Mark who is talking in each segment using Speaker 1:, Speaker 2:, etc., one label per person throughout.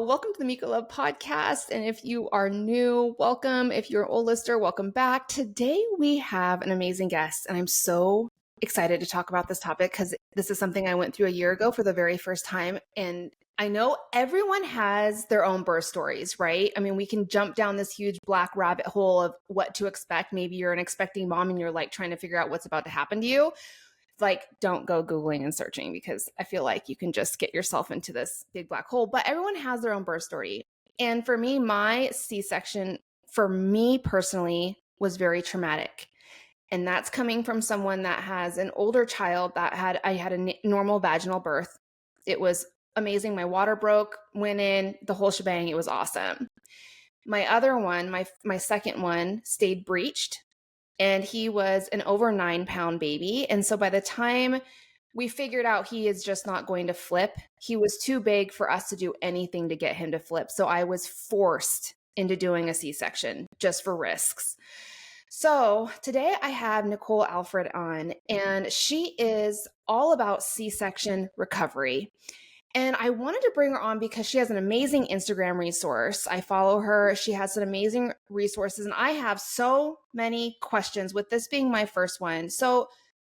Speaker 1: welcome to the Miko Love Podcast. And if you are new, welcome. If you're an old listener, welcome back. Today we have an amazing guest, and I'm so excited to talk about this topic because this is something I went through a year ago for the very first time. And I know everyone has their own birth stories, right? I mean, we can jump down this huge black rabbit hole of what to expect. Maybe you're an expecting mom and you're like trying to figure out what's about to happen to you. Like, don't go Googling and searching because I feel like you can just get yourself into this big black hole. But everyone has their own birth story. And for me, my C-section, for me personally, was very traumatic. And that's coming from someone that has an older child I had a normal vaginal birth. It was amazing. My water broke, went in, the whole shebang. It was awesome. My other one, my second one, stayed breached. And he was an over 9-pound baby. And so by the time we figured out he is just not going to flip, he was too big for us to do anything to get him to flip. So I was forced into doing a C-section just for risks. So today I have Nicole Alfred on, and she is all about C-section recovery. And I wanted to bring her on because she has an amazing Instagram resource. I follow her. She has some amazing resources. And I have so many questions, with this being my first one. So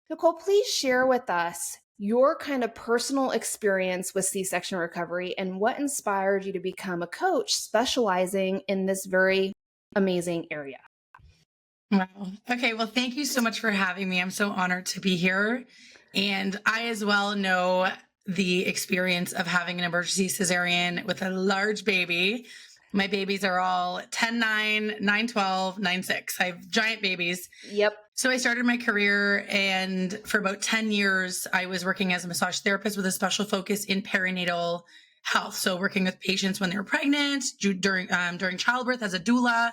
Speaker 1: Nicole, please share with us your kind of personal experience with C-section recovery and what inspired you to become a coach specializing in this very amazing area.
Speaker 2: Wow. Okay. Well, thank you so much for having me. I'm so honored to be here. And I as well know the experience of having an emergency cesarean with a large baby. My babies are all 10-9, 9-12, 9-6. I have giant babies.
Speaker 1: Yep.
Speaker 2: So I started my career, and for about 10 years, I was working as a massage therapist with a special focus in perinatal health. So working with patients when they were pregnant, during childbirth as a doula,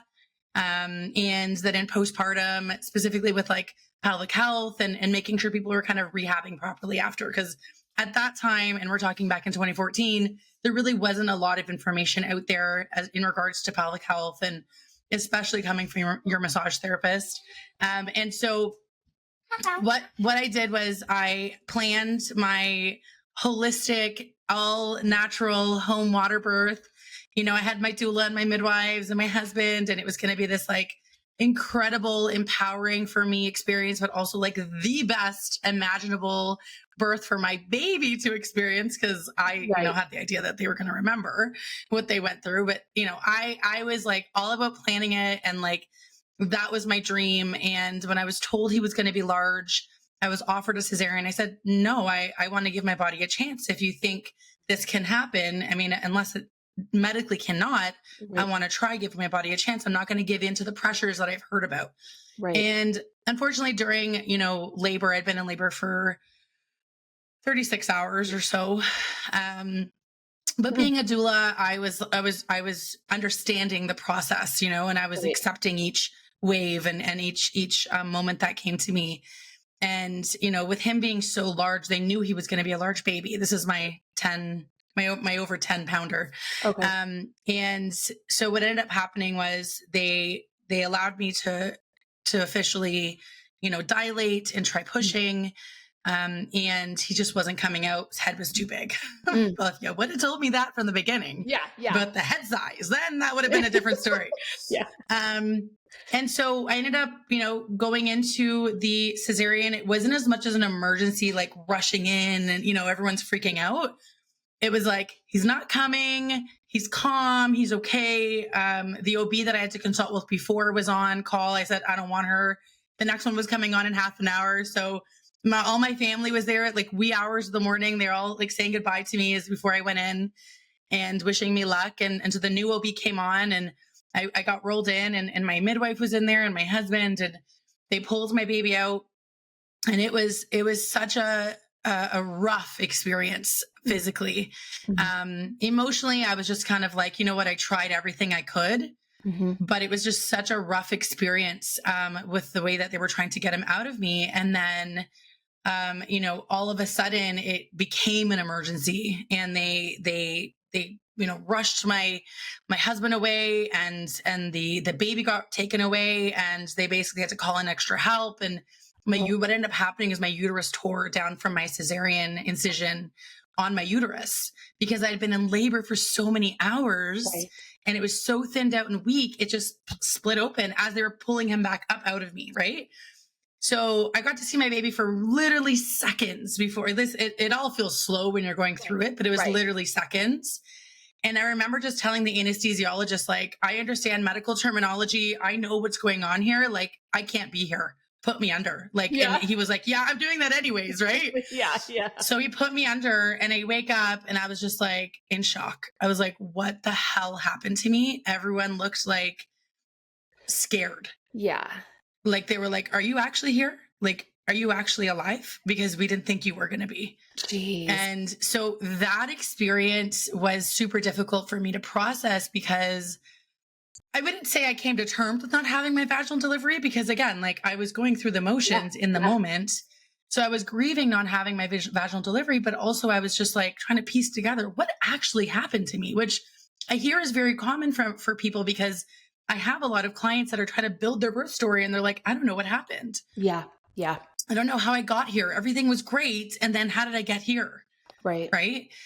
Speaker 2: and then in postpartum, specifically with like pelvic health and making sure people were kind of rehabbing properly after. Because at that time, and we're talking back in 2014, there really wasn't a lot of information out there in regards to pelvic health, and especially coming from your massage therapist. And so what I did was I planned my holistic, all natural home water birth. You know, I had my doula and my midwives and my husband, and it was going to be this like incredible, empowering for me experience, but also like the best imaginable birth for my baby to experience, because I had the idea that they were going to remember what they went through. But, I was like all about planning it, and like that was my dream. And when I was told he was going to be large, I was offered a cesarean. I said, no, I want to give my body a chance. If you think this can happen, I mean, unless it medically cannot, I want to try giving my body a chance. I'm not going to give in to the pressures that I've heard about.
Speaker 1: Right.
Speaker 2: And unfortunately, during, labor, I'd been in labor for 36 hours or so. But being a doula, I was understanding the process, and I was accepting each wave and each moment that came to me. And, with him being so large, they knew he was going to be a large baby. This is my over 10 pounder.
Speaker 1: Okay.
Speaker 2: And so what ended up happening was they allowed me to officially, dilate and try pushing. And he just wasn't coming out. His head was too big. But if you would have told me that from the beginning, but the head size, then that would have been a different story. And so I ended up, going into the cesarean. It wasn't as much as an emergency, like rushing in and, everyone's freaking out. It was like, he's not coming. He's calm. He's okay. The OB that I had to consult with before was on call. I said, I don't want her. The next one was coming on in half an hour. So all my family was there at like wee hours of the morning. They're all like saying goodbye to me as before I went in and wishing me luck. And so the new OB came on, and I got rolled in, and my midwife was in there and my husband, and they pulled my baby out. And it was such a rough experience physically. Emotionally, I was just kind of like, I tried everything I could, but it was just such a rough experience, with the way that they were trying to get him out of me. And then, all of a sudden it became an emergency, and they rushed my husband away, and the baby got taken away, and they basically had to call in extra help. And what ended up happening is my uterus tore down from my cesarean incision on my uterus because I'd been in labor for so many hours.
Speaker 1: Right.
Speaker 2: And it was so thinned out and weak, it just split open as they were pulling him back up out of me, right? So I got to see my baby for literally seconds before this. It all feels slow when you're going through it, but it was literally seconds. And I remember just telling the anesthesiologist, like, I understand medical terminology. I know what's going on here. Like, I can't be here. Put me under. Like, and he was like, yeah, I'm doing that anyways, right?
Speaker 1: Yeah.
Speaker 2: So he put me under and I wake up and I was just like in shock. I was like, what the hell happened to me? Everyone looked like scared.
Speaker 1: Yeah.
Speaker 2: Like they were like, are you actually here? Like, are you actually alive? Because we didn't think you were going to be.
Speaker 1: Jeez.
Speaker 2: And so that experience was super difficult for me to process because I wouldn't say I came to terms with not having my vaginal delivery because again, like I was going through the motions in the moment. So I was grieving not having my vaginal delivery, but also I was just like trying to piece together what actually happened to me, which I hear is very common for people because I have a lot of clients that are trying to build their birth story and they're like, I don't know what happened.
Speaker 1: Yeah.
Speaker 2: I don't know how I got here. Everything was great. And then how did I get here?
Speaker 1: Right.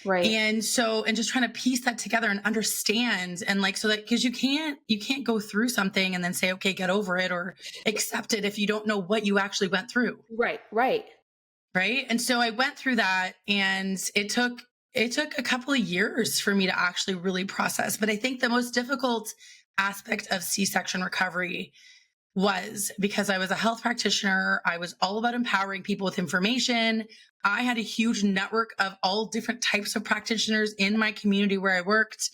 Speaker 2: And just trying to piece that together and understand and like, so that, because you can't go through something and then say, okay, get over it or accept it if you don't know what you actually went through.
Speaker 1: Right.
Speaker 2: And so I went through that and it took a couple of years for me to actually really process. But I think the most difficult aspect of C-section recovery was because I was a health practitioner. I was all about empowering people with information. I had a huge network of all different types of practitioners in my community where I worked,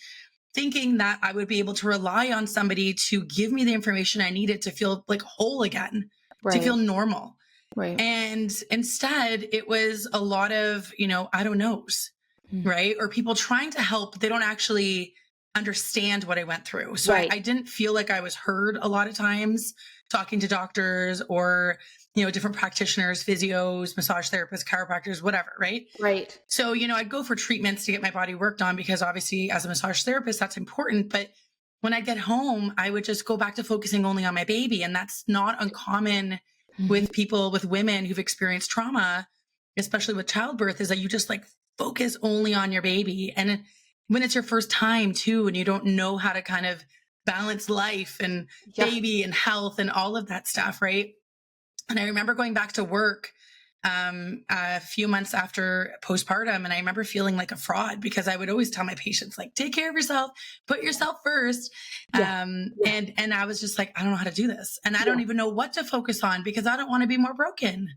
Speaker 2: thinking that I would be able to rely on somebody to give me the information I needed to feel like whole again, to feel normal. And instead it was a lot of, I don't knows, right? Or people trying to help, but they don't actually understand what I went through. So I didn't feel like I was heard a lot of times talking to doctors or, different practitioners, physios, massage therapists, chiropractors, whatever. Right. So, I'd go for treatments to get my body worked on because obviously as a massage therapist, that's important. But when I get home, I would just go back to focusing only on my baby. And that's not uncommon with people, with women who've experienced trauma, especially with childbirth, is that you just like focus only on your baby. And when it's your first time too, and you don't know how to kind of balance life and baby and health and all of that stuff. Right. And I remember going back to work a few months after postpartum. And I remember feeling like a fraud because I would always tell my patients, like, take care of yourself, put yourself first. And I was just like, I don't know how to do this. And I don't even know what to focus on because I don't want to be more broken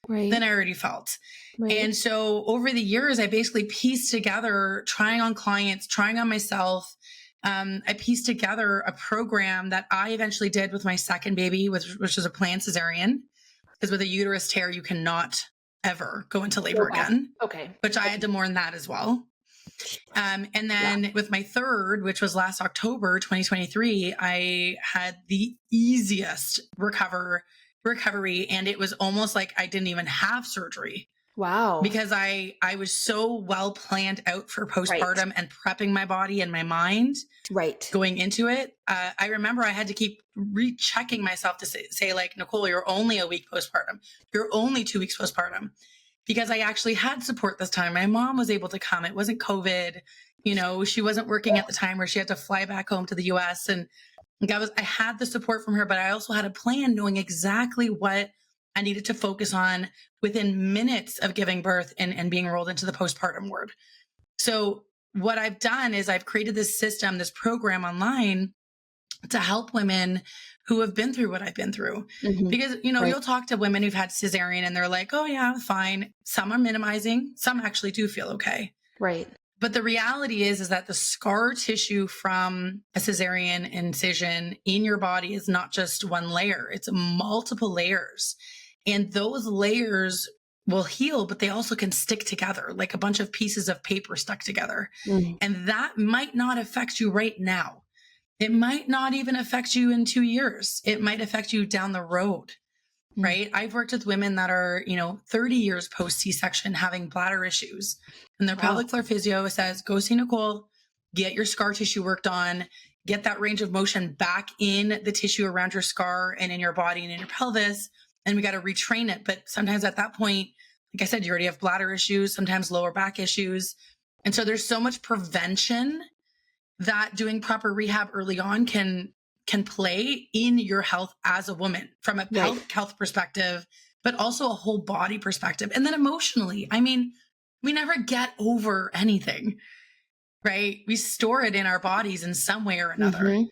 Speaker 2: than I already felt. And so over the years, I basically pieced together, trying on clients, trying on myself. I pieced together a program that I eventually did with my second baby, which was a planned cesarean. Because with a uterus tear, you cannot ever go into labor again. Okay. Which I had to mourn that as well. And then with my third, which was last October, 2023, I had the easiest recovery. And it was almost like I didn't even have surgery.
Speaker 1: Wow.
Speaker 2: Because I was so well planned out for postpartum and prepping my body and my mind going into it. I remember I had to keep rechecking myself to say like, Nicole, you're only a week postpartum. You're only 2 weeks postpartum, because I actually had support this time. My mom was able to come. It wasn't COVID. She wasn't working at the time where she had to fly back home to the US. And I had the support from her, but I also had a plan knowing exactly what I needed to focus on within minutes of giving birth and being enrolled into the postpartum ward. So what I've done is I've created this system, this program online to help women who have been through what I've been through. Because, you'll talk to women who've had cesarean and they're like, oh yeah, fine. Some are minimizing. Some actually do feel okay. But the reality is that the scar tissue from a cesarean incision in your body is not just one layer. It's multiple layers. And those layers will heal, but they also can stick together like a bunch of pieces of paper stuck together. And that might not affect you right now. It might not even affect you in 2 years. It might affect you down the road. Right. I've worked with women that are, 30 years post C-section having bladder issues, and their pelvic floor physio says, go see Nicole, get your scar tissue worked on, get that range of motion back in the tissue around your scar and in your body and in your pelvis. And we got to retrain it. But sometimes at that point, like I said, you already have bladder issues, sometimes lower back issues. And so there's so much prevention that doing proper rehab early on can play in your health as a woman from a pelvic health perspective, but also a whole body perspective. And then emotionally, I mean, we never get over anything, right? We store it in our bodies in some way or another.
Speaker 1: Mm-hmm.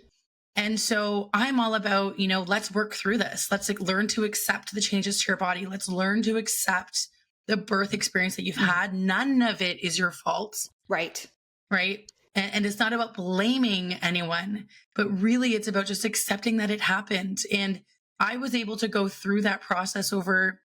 Speaker 2: And so I'm all about, let's work through this. Let's learn to accept the changes to your body. Let's learn to accept the birth experience that you've had. None of it is your fault.
Speaker 1: Right.
Speaker 2: Right. And it's not about blaming anyone, but really it's about just accepting that it happened. And I was able to go through that process over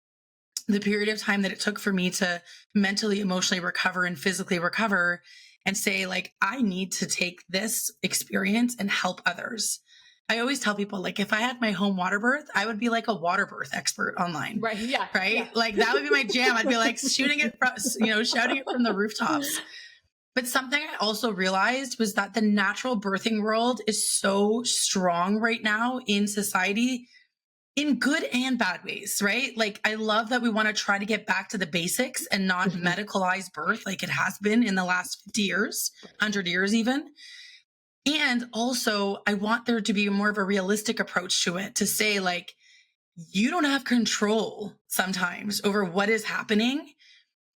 Speaker 2: the period of time that it took for me to mentally, emotionally recover and physically recover and say, like, I need to take this experience and help others. I always tell people, like, if I had my home water birth, I would be like a water birth expert online.
Speaker 1: Right. Yeah.
Speaker 2: Right.
Speaker 1: Yeah.
Speaker 2: Like that would be my jam. I'd be like shooting it from, shouting it from the rooftops. But something I also realized was that the natural birthing world is so strong right now in society in good and bad ways, right? Like, I love that we want to try to get back to the basics and not medicalize birth like it has been in the last 50 years, 100 years even. And also, I want there to be more of a realistic approach to it, to say, like, you don't have control sometimes over what is happening.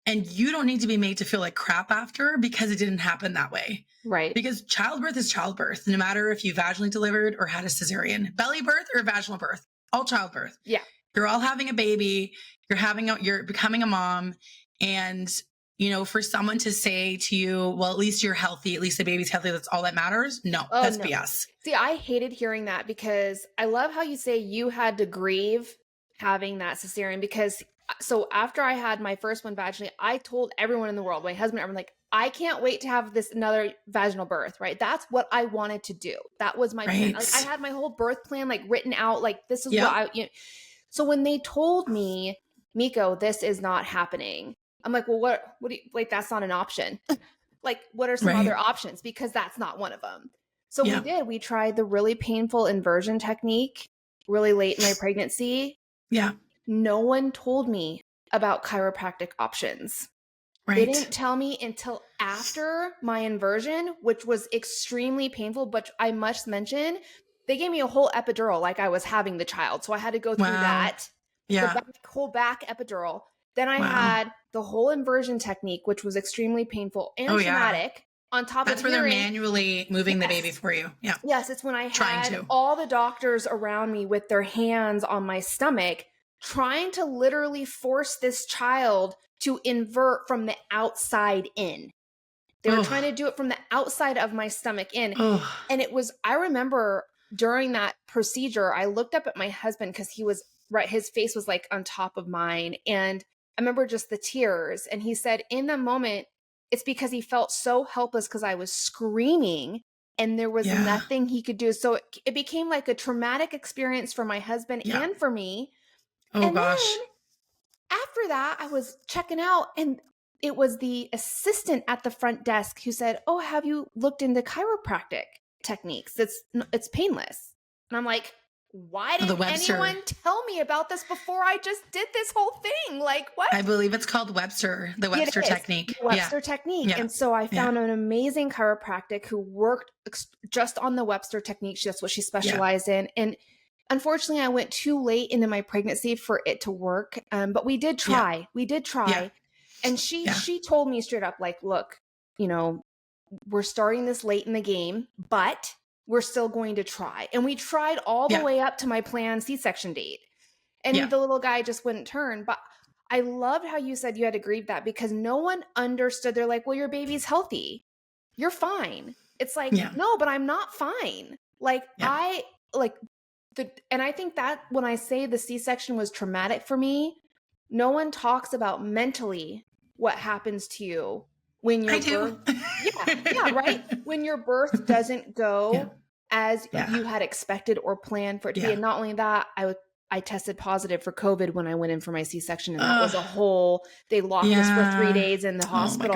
Speaker 2: And you don't need to be made to feel like crap after because it didn't happen that way.
Speaker 1: Right.
Speaker 2: Because childbirth is childbirth, no matter if you vaginally delivered or had a cesarean, belly birth or vaginal birth, all childbirth.
Speaker 1: Yeah.
Speaker 2: You're all having a baby, you're becoming a mom. And, for someone to say to you, well, at least you're healthy, at least the baby's healthy, that's all that matters. No, that's BS.
Speaker 1: See, I hated hearing that because I love how you say you had to grieve having that cesarean because so after I had my first one vaginally, I told everyone in the world, my husband, everyone, like, I can't wait to have this another vaginal birth, right? That's what I wanted to do. That was my plan. Like, I had my whole birth plan, like, written out, like, this is what I, So when they told me, Miko, this is not happening, I'm like, well, what do you, like, that's not an option. Like, what are some other options? Because that's not one of them. So we tried the really painful inversion technique really late in my pregnancy.
Speaker 2: Yeah.
Speaker 1: No one told me about chiropractic options. Right. They didn't tell me until after my inversion, which was extremely painful, but I must mention, they gave me a whole epidural like I was having the child. So I had to go through that. Yeah. The whole back epidural. Then I had the whole inversion technique, which was extremely painful and traumatic. On top
Speaker 2: That's
Speaker 1: of
Speaker 2: where they're manually moving the baby for you. Yeah.
Speaker 1: Yes. It's when I had all the doctors around me with their hands on my stomach, trying to literally force this child to invert from the outside in. They were trying to do it from the outside of my stomach in. And it was, I remember during that procedure, I looked up at my husband because he was his face was like on top of mine. And I remember just the tears. And he said in the moment, it's because he felt so helpless because I was screaming and there was nothing he could do. So it became like a traumatic experience for my husband and for me.
Speaker 2: Oh, gosh.
Speaker 1: Then after that, I was checking out and it was the assistant at the front desk who said, oh, have you looked into chiropractic techniques? It's painless. And I'm like, why didn't anyone tell me about this before I just did this whole thing? Like, what?
Speaker 2: I believe it's called the Webster technique.
Speaker 1: The Webster technique. Yeah. And so I found an amazing chiropractic who worked just on the Webster technique. That's what she specialized in. And unfortunately, I went too late into my pregnancy for it to work. But we did try. Yeah. We did try. Yeah. And she told me straight up, like, look, we're starting this late in the game, but we're still going to try. And we tried all the way up to my planned C-section date. And the little guy just wouldn't turn. But I loved how you said you had to grieve that because no one understood. They're like, well, your baby's healthy. You're fine. It's like, no, but I'm not fine. Like and I think that when I say the C-section was traumatic for me, no one talks about mentally what happens to you when your birth, right? When your birth doesn't go as you had expected or planned for it to be. And not only that, I tested positive for COVID when I went in for my C-section, and that was they locked us for 3 days in the hospital.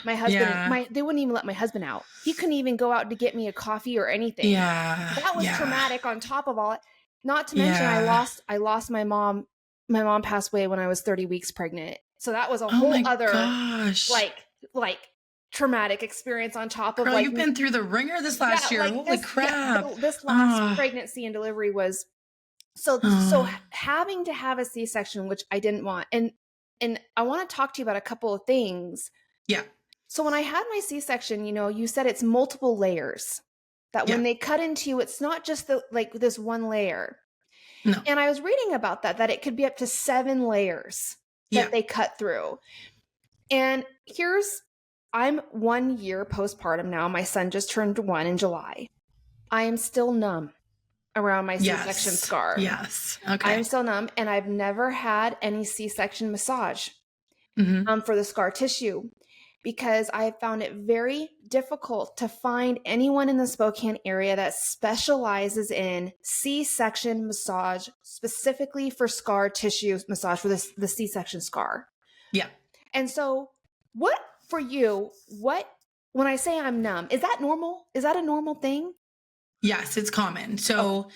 Speaker 1: My husband, they wouldn't even let my husband out. He couldn't even go out to get me a coffee or anything. That was traumatic on top of all it. Not to mention I lost my mom. My mom passed away when I was 30 weeks pregnant. So that was a
Speaker 2: Oh my
Speaker 1: whole other
Speaker 2: gosh.
Speaker 1: like traumatic experience on top of
Speaker 2: Girl,
Speaker 1: like
Speaker 2: you've been through the ringer this last year.
Speaker 1: like
Speaker 2: Holy crap.
Speaker 1: this last
Speaker 2: Ah,
Speaker 1: pregnancy and delivery was so
Speaker 2: ah.
Speaker 1: having to have a C-section, which I didn't want. And I want to talk to you about a couple of things.
Speaker 2: Yeah.
Speaker 1: So when I had my C-section, you said it's multiple layers. That
Speaker 2: Yeah.
Speaker 1: when they cut into you, it's not just this one layer.
Speaker 2: No.
Speaker 1: And I was reading about that it could be up to 7 layers that they cut through. And I'm 1 year postpartum now. My son just turned 1 in July. I am still numb around my C-section scar.
Speaker 2: Yes. Okay.
Speaker 1: I am still numb, and I've never had any C-section massage for the scar tissue, because I have found it very difficult to find anyone in the Spokane area that specializes in C-section massage, specifically for scar tissue massage for the C-section scar.
Speaker 2: Yeah.
Speaker 1: And so when I say I'm numb, is that normal? Is that a normal thing?
Speaker 2: Yes, it's common. So,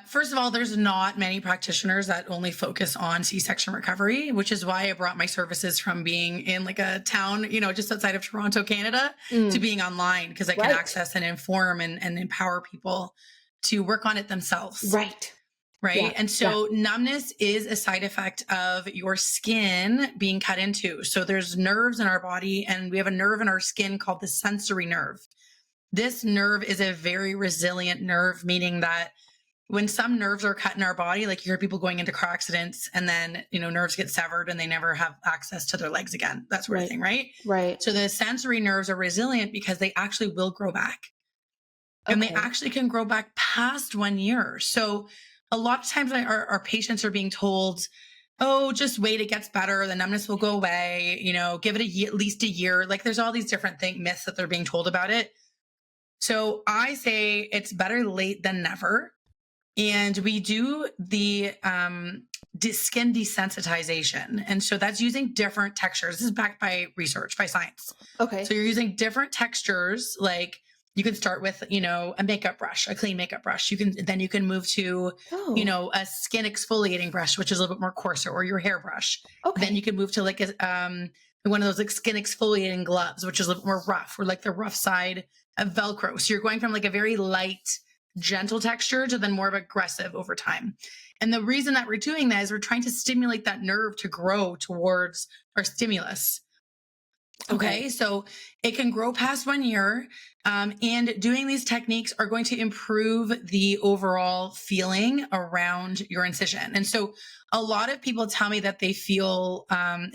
Speaker 2: first of all, there's not many practitioners that only focus on C-section recovery, which is why I brought my services from being in like a town, just outside of Toronto, Canada, to being online, because I can access and inform and empower people to work on it themselves.
Speaker 1: Right.
Speaker 2: Yeah, and so numbness is a side effect of your skin being cut into. So there's nerves in our body, and we have a nerve in our skin called the sensory nerve. This nerve is a very resilient nerve, meaning that when some nerves are cut in our body, like you hear people going into car accidents and then, nerves get severed and they never have access to their legs again, that sort of thing, right?
Speaker 1: Right.
Speaker 2: So the sensory nerves are resilient because they actually will grow back. Okay. And they actually can grow back past 1 year. So a lot of times our patients are being told, oh, just wait, it gets better. The numbness will go away, give it at least a year. Like there's all these different myths that they're being told about it. So I say it's better late than never. And we do the skin desensitization. And so that's using different textures. This is backed by research, by science.
Speaker 1: Okay.
Speaker 2: So you're using different textures. Like you can start with, a makeup brush, a clean makeup brush. Then you can move to, a skin exfoliating brush, which is a little bit more coarser, or your hair brush. Okay. Then you can move to like one of those like skin exfoliating gloves, which is a little more rough, or like the rough side of Velcro. So you're going from like a very light, gentle texture to then more of aggressive over time. And the reason that we're doing that is we're trying to stimulate that nerve to grow towards our stimulus. Okay. So it can grow past 1 year. And doing these techniques are going to improve the overall feeling around your incision. And so a lot of people tell me that they feel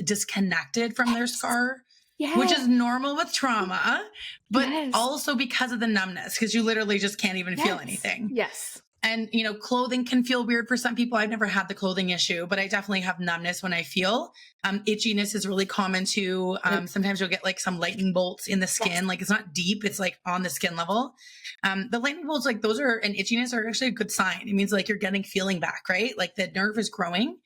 Speaker 2: disconnected from their scar. Yes. Which is normal with trauma, but also because of the numbness, because you literally just can't even feel anything.
Speaker 1: Yes.
Speaker 2: And, clothing can feel weird for some people. I've never had the clothing issue, but I definitely have numbness when I feel. Itchiness is really common too. Sometimes you'll get like some lightning bolts in the skin. Like it's not deep. It's like on the skin level. The lightning bolts, like those and itchiness are actually a good sign. It means like you're getting feeling back, right? Like the nerve is growing.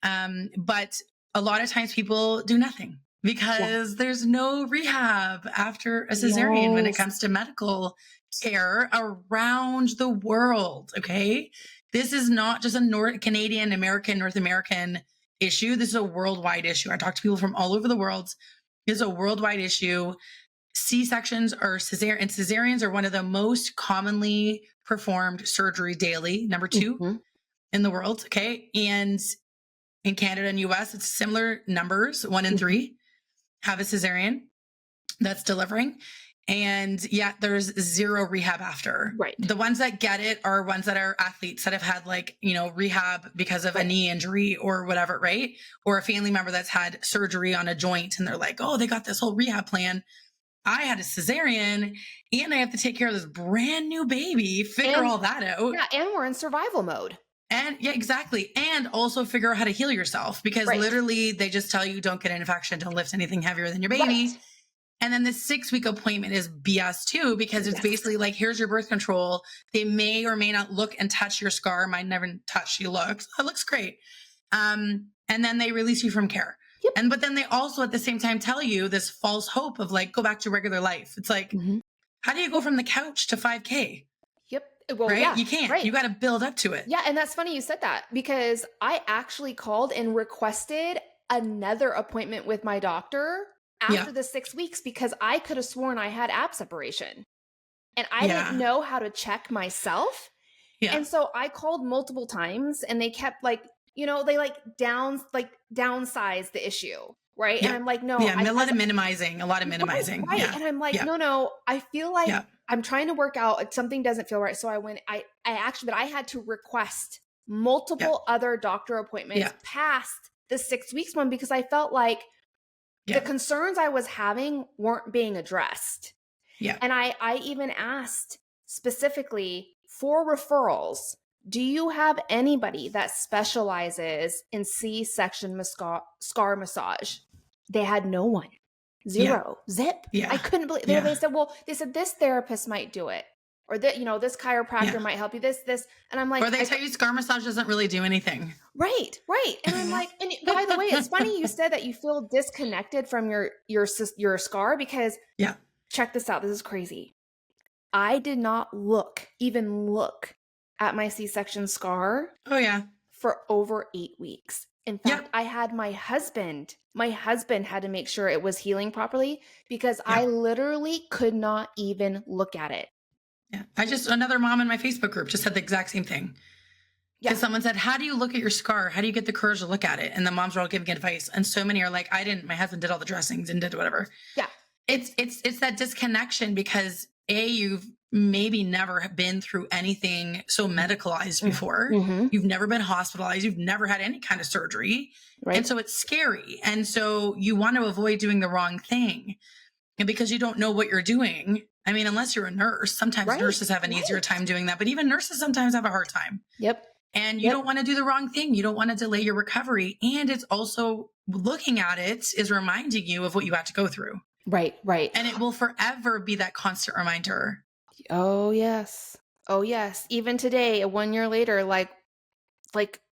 Speaker 2: But a lot of times people do nothing. Because there's no rehab after a cesarean when it comes to medical care around the world. Okay. This is not just a North American issue. This is a worldwide issue. I talk to people from all over the world. This is a worldwide issue. C-sections or cesareans are one of the most commonly performed surgery daily, number 2 in the world. Okay. And in Canada and US, it's similar numbers, 1 in 3. Have a cesarean that's delivering. And yet there's zero rehab after. Right. The ones that get it are ones that are athletes that have had like, rehab because of a knee injury or whatever, right? Or a family member that's had surgery on a joint and they're like, oh, they got this whole rehab plan. I had a cesarean and I have to take care of this brand new baby, figure all that out.
Speaker 1: Yeah. And we're in survival mode.
Speaker 2: And yeah, exactly. And also figure out how to heal yourself, because literally they just tell you don't get an infection, don't lift anything heavier than your baby. Right. And then the 6-week appointment is BS too, because it's basically like, here's your birth control. They may or may not look and touch your scar. Might never touch. It looks great. And then they release you from care. Yep. But then they also at the same time tell you this false hope of like, go back to regular life. It's like, how do you go from the couch to 5K?
Speaker 1: Yep. Well,
Speaker 2: right?
Speaker 1: Yeah,
Speaker 2: you can't. Right. You got to build up to it.
Speaker 1: Yeah. And that's funny you said that, because I actually called and requested another appointment with my doctor after the 6 weeks because I could have sworn I had ab separation and I didn't know how to check myself. Yeah. And so I called multiple times and they kept like, you know, they like downsize the issue. Right. Yeah. And I'm like, no.
Speaker 2: Yeah, a lot of minimizing.
Speaker 1: Right. Yeah. And I'm like, no, I feel like I'm trying to work out. Something doesn't feel right. So I had to request multiple other doctor appointments past the 6 weeks one because I felt like the concerns I was having weren't being addressed. Yeah. And I even asked specifically for referrals, do you have anybody that specializes in C-section scar massage? They had no one. Zero. Zip. Yeah. I couldn't believe they said this therapist might do it. Or that, you know, this chiropractor might help you, this. And I'm like,
Speaker 2: or they tell you scar massage doesn't really do anything.
Speaker 1: Right. And I'm like, and by the way, it's funny you said that you feel disconnected from your scar because check this out. This is crazy. I did not even look at my C-section scar. Oh yeah. For over 8 weeks. In fact, I had my husband had to make sure it was healing properly because I literally could not even look at it.
Speaker 2: Yeah. Another mom in my Facebook group just said the exact same thing. Because someone said, how do you look at your scar? How do you get the courage to look at it? And the moms were all giving advice. And so many are like, my husband did all the dressings and did whatever. Yeah. It's that disconnection because you've maybe never been through anything so medicalized before. Mm-hmm. You've never been hospitalized. You've never had any kind of surgery. Right. And so it's scary. And so you want to avoid doing the wrong thing. And because you don't know what you're doing, I mean, unless you're a nurse, sometimes nurses have an easier time doing that, but even nurses sometimes have a hard time. Yep. And you don't want to do the wrong thing. You don't want to delay your recovery. And it's also looking at it is reminding you of what you had to go through. Right. And it will forever be that constant reminder.
Speaker 1: Oh, yes. Even today, 1 year later, like,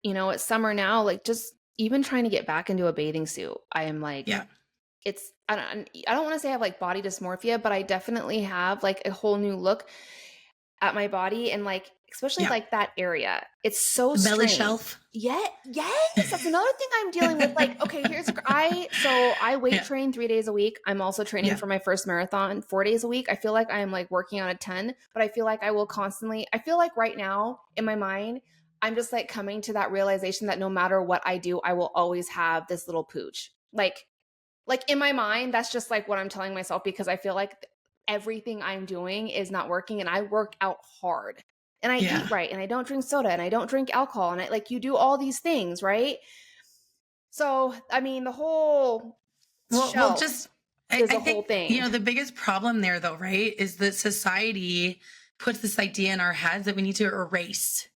Speaker 1: you know, it's summer now, like just even trying to get back into a bathing suit. I am like, I don't want to say I have like body dysmorphia, but I definitely have like a whole new look at my body and like, especially like that area. It's so
Speaker 2: belly shelf.
Speaker 1: Yes. That's another thing I'm dealing with. Like, okay, I weight train 3 days a week. I'm also training for my first marathon 4 days a week. I feel like I am like working on a 10, but I feel like I feel like right now in my mind, I'm just like coming to that realization that no matter what I do, I will always have this little pooch. Like in my mind, that's just like what I'm telling myself because I feel like everything I'm doing is not working and I work out hard and I eat right and I don't drink soda and I don't drink alcohol and you do all these things, right? So, I mean, the whole
Speaker 2: I think, thing. You know, the biggest problem there though, right, is that society puts this idea in our heads that we need to erase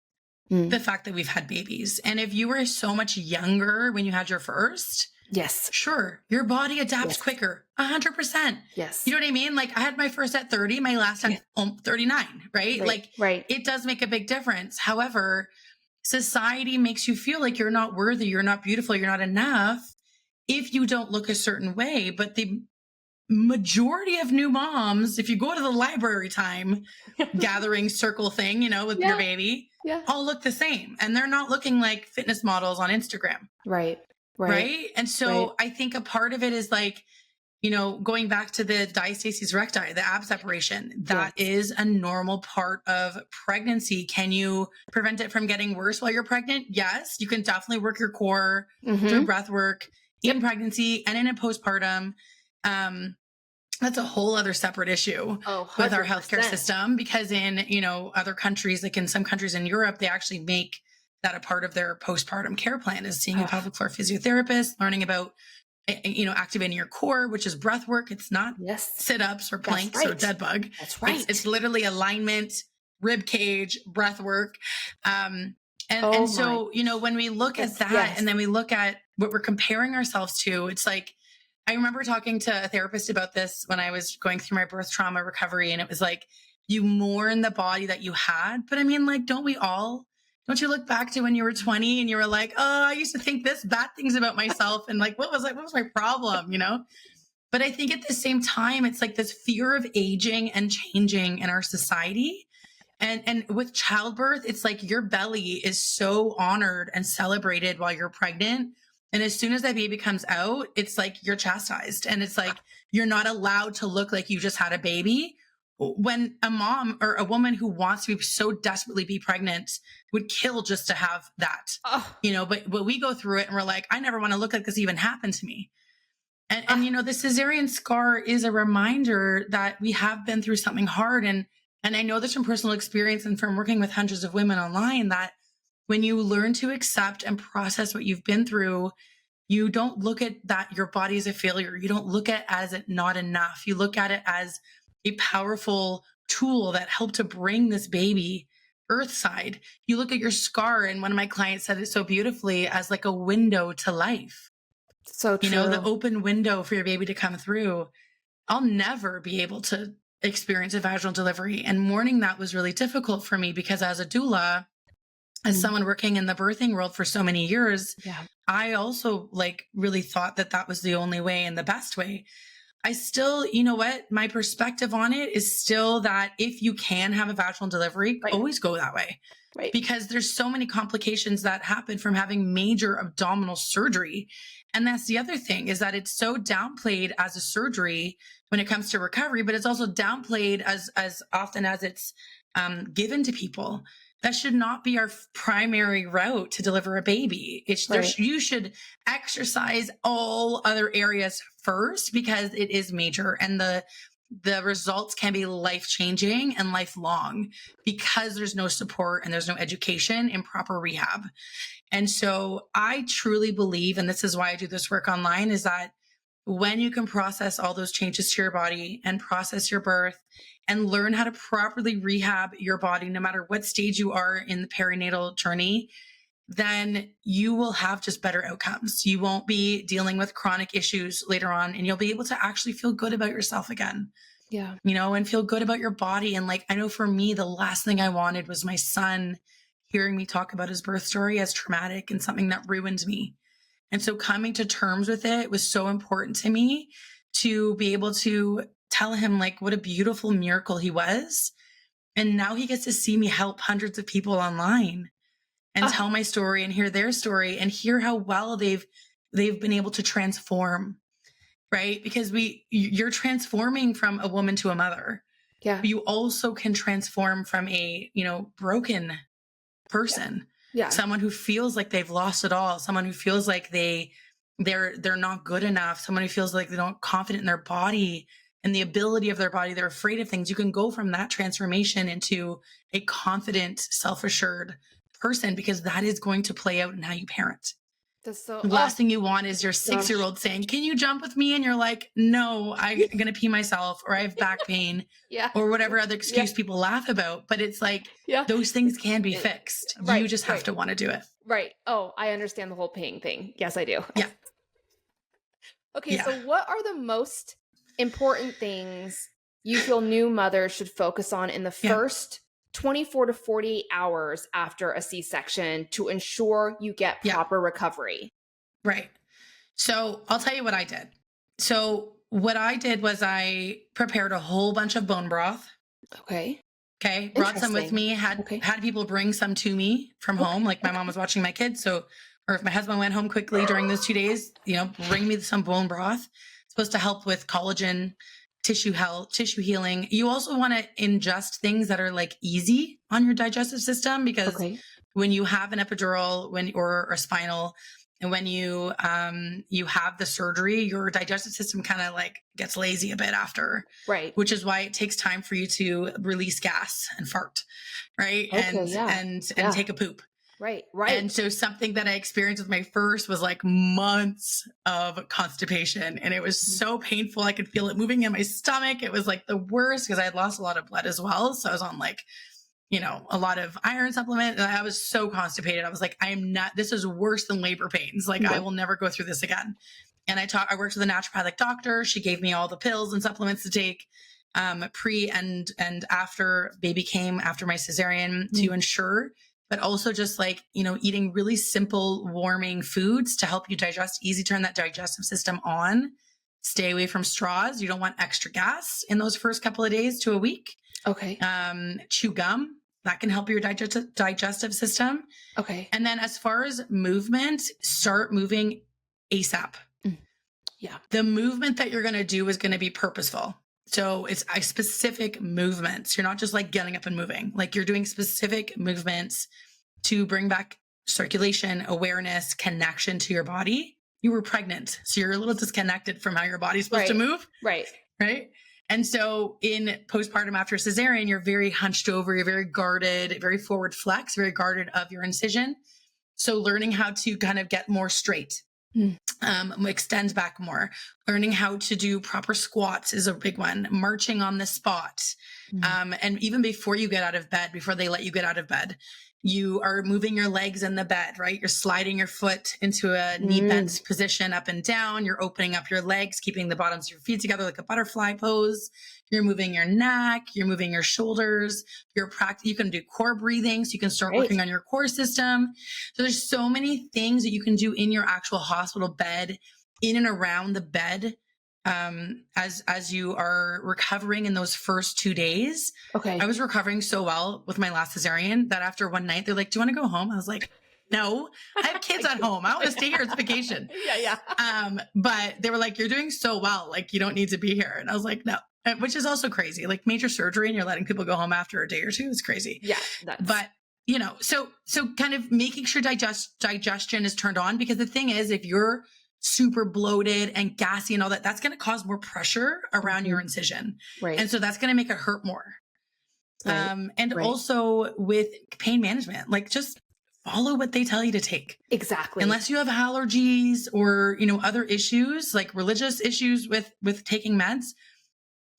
Speaker 2: the fact that we've had babies. And if you were so much younger when you had your first, yes. Sure. Your body adapts quicker. 100%. Yes. You know what I mean? Like I had my first at 30, my last at 39, right? Right. It does make a big difference. However, society makes you feel like you're not worthy, you're not beautiful, you're not enough if you don't look a certain way. But the majority of new moms, if you go to the library time gathering circle thing, you know, with your baby, all look the same. And they're not looking like fitness models on Instagram. Right. And so I think a part of it is like, you know, going back to the diastasis recti, the ab separation, that is a normal part of pregnancy. Can you prevent it from getting worse while you're pregnant? Yes, you can definitely work your core through breath work in pregnancy and in a postpartum. That's a whole other separate issue with our healthcare system because in, you know, other countries, like in some countries in Europe, they actually make that a part of their postpartum care plan is seeing a pelvic floor physiotherapist, learning about, you know, activating your core, which is breath work. It's not sit-ups or planks or dead bug. That's right. It's literally alignment, rib cage, breath work. And so, you know, when we look at that and then we look at what we're comparing ourselves to, it's like, I remember talking to a therapist about this when I was going through my birth trauma recovery. And it was like, you mourn the body that you had. But I mean, like, don't you look back to when you were 20 and you were like, oh, I used to think this bad things about myself. And like, what was my problem? You know? But I think at the same time, it's like this fear of aging and changing in our society. And with childbirth, it's like your belly is so honored and celebrated while you're pregnant And as soon as that baby comes out, it's like you're chastised, and it's like you're not allowed to look like you just had a baby. When a mom or a woman who wants to so desperately be pregnant would kill just to have that,
Speaker 1: Oh,
Speaker 2: but we go through it and we're like, I never want to look like this even happened to me. And the cesarean scar is a reminder that we have been through something hard. And I know this from personal experience and from working with hundreds of women online, that when you learn to accept and process what you've been through, you don't look at that your body is a failure. You don't look at it as it not enough. You look at it as a powerful tool that helped to bring this baby earthside. You look at your scar, and one of my clients said it so beautifully, as like a window to life.
Speaker 1: so true.
Speaker 2: The open window for your baby to come through. I'll never be able to experience a vaginal delivery. And mourning that was really difficult for me, because as a doula, as someone working in the birthing world for so many years, I also really thought that that was the only way and the best way. I still, my perspective on it is still that if you can have a vaginal delivery, always go that way.
Speaker 1: Right.
Speaker 2: Because there's so many complications that happen from having major abdominal surgery. And that's the other thing, is that it's so downplayed as a surgery when it comes to recovery, but it's also downplayed as often as it's given to people. That should not be our primary route to deliver a baby. You should exercise all other areas first, because it is major, and the results can be life-changing and lifelong, because there's no support and there's no education in proper rehab. And so I truly believe, and this is why I do this work online, is that when you can process all those changes to your body and process your birth and learn how to properly rehab your body, no matter what stage you are in the perinatal journey, then you will have just better outcomes. You won't be dealing with chronic issues later on, and you'll be able to actually feel good about yourself again.
Speaker 1: Yeah.
Speaker 2: And feel good about your body. And I know for me, the last thing I wanted was my son hearing me talk about his birth story as traumatic and something that ruined me. And so coming to terms with it was so important to me, to be able to tell him what a beautiful miracle he was. And now he gets to see me help hundreds of people online and tell my story and hear their story and hear how well they've been able to transform, right? Because you're transforming from a woman to a mother.
Speaker 1: Yeah.
Speaker 2: But you also can transform from a, broken person.
Speaker 1: Yeah.
Speaker 2: Someone who feels like they've lost it all, someone who feels like they're not good enough, someone who feels like they're not confident in their body and the ability of their body, they're afraid of things. You can go from that transformation into a confident, self-assured person, because that is going to play out in how you parent.
Speaker 1: That's so,
Speaker 2: the last thing you want is your 6-year-old saying, can you jump with me? And you're like, no, I'm going to pee myself, or I have back pain, or whatever other excuse people laugh about. But it's those things can be fixed. You just have to want to do it.
Speaker 1: Right. Oh, I understand the whole pain thing. Yes, I do.
Speaker 2: Yeah.
Speaker 1: Okay. So what are the most important things you feel new mothers should focus on in the first 24 to 48 hours after a C-section to ensure you get proper recovery?
Speaker 2: Right. So I'll tell you what I did. So what I did was I prepared a whole bunch of bone broth.
Speaker 1: Okay.
Speaker 2: Brought some with me, had people bring some to me from home. My mom was watching my kids. So, or if my husband went home quickly during those 2 days, bring me some bone broth. It's supposed to help with collagen, tissue health, tissue healing. You also want to ingest things that are easy on your digestive system, because when you have an epidural, or a spinal, and when you have the surgery, your digestive system kind of gets lazy a bit after,
Speaker 1: right?
Speaker 2: Which is why it takes time for you to release gas and fart, right? And take a poop.
Speaker 1: Right.
Speaker 2: And so something that I experienced with my first was months of constipation, and it was so painful. I could feel it moving in my stomach. It was the worst, because I had lost a lot of blood as well. So I was on a lot of iron supplement, and I was so constipated. I was like, this is worse than labor pains. I will never go through this again. And I worked with a naturopathic doctor. She gave me all the pills and supplements to take pre and after baby came, after my cesarean, to ensure, but also just eating really simple warming foods to help you digest, easy turn that digestive system on. Stay away from straws. You don't want extra gas in those first couple of days to a week.
Speaker 1: Okay.
Speaker 2: Chew gum. That can help your digestive system.
Speaker 1: Okay.
Speaker 2: And then as far as movement, start moving ASAP.
Speaker 1: Yeah.
Speaker 2: The movement that you're going to do is going to be purposeful. So it's a specific movements. You're not just like getting up and moving. Like you're doing specific movements to bring back circulation, awareness, connection to your body. You were pregnant, so you're a little disconnected from how your body's supposed to move.
Speaker 1: Right.
Speaker 2: And so in postpartum after cesarean, you're very hunched over, you're very guarded, very forward flex, very guarded of your incision. So learning how to kind of get more straight, extend back more, learning how to do proper squats is a big one, marching on the spot. And even before you get out of bed, before they let you get out of bed, you are moving your legs in the bed, right? You're sliding your foot into a knee bent position up and down. You're opening up your legs, keeping the bottoms of your feet together like a butterfly pose. You're moving your neck. You're moving your shoulders. You can do core breathing, so you can start working on your core system. So there's so many things that you can do in your actual hospital bed, in and around the bed, as you are recovering in those first 2 days.
Speaker 1: Okay.
Speaker 2: I was recovering so well with my last cesarean that after one night, they're like, do you want to go home? I was like, no, I have kids at home. I want to stay here. It's vacation. But they were like, you're doing so well. Like, you don't need to be here. And I was like, no, which is also crazy. Like major surgery and you're letting people go home after a day or two is crazy.
Speaker 1: Yeah.
Speaker 2: But so kind of making sure digestion is turned on, because the thing is, if you're super bloated and gassy and all that, that's going to cause more pressure around your incision.
Speaker 1: Right.
Speaker 2: And so that's going to make it hurt more. Also with pain management, like just follow what they tell you to take.
Speaker 1: Exactly.
Speaker 2: Unless you have allergies or, other issues, like religious issues with taking meds.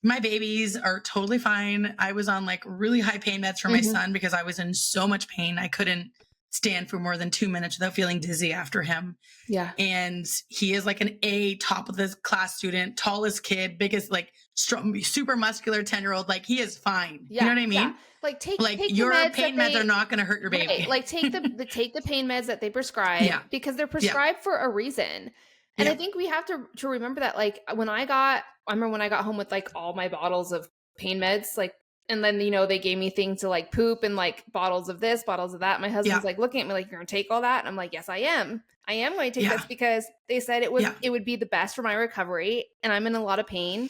Speaker 2: My babies are totally fine. I was on like really high pain meds for my son because I was in so much pain. I couldn't stand for more than 2 minutes without feeling dizzy after him.
Speaker 1: Yeah.
Speaker 2: And he is like an A, top of the class student, tallest kid, biggest, like strong, super muscular 10-year-old. Like he is fine. Yeah. You know what I mean? Yeah.
Speaker 1: Like take
Speaker 2: your pain meds are not going to hurt your baby.
Speaker 1: Right. Like take the pain meds that they prescribe because they're prescribed for a reason. And I think we have to remember that, like I remember when I got home with like all my bottles of pain meds, like, and then, they gave me things to like poop and like bottles of this, bottles of that. My husband's like looking at me like, you're going to take all that? And I'm like, yes, I am. I am going to take this because they said it would be the best for my recovery. And I'm in a lot of pain.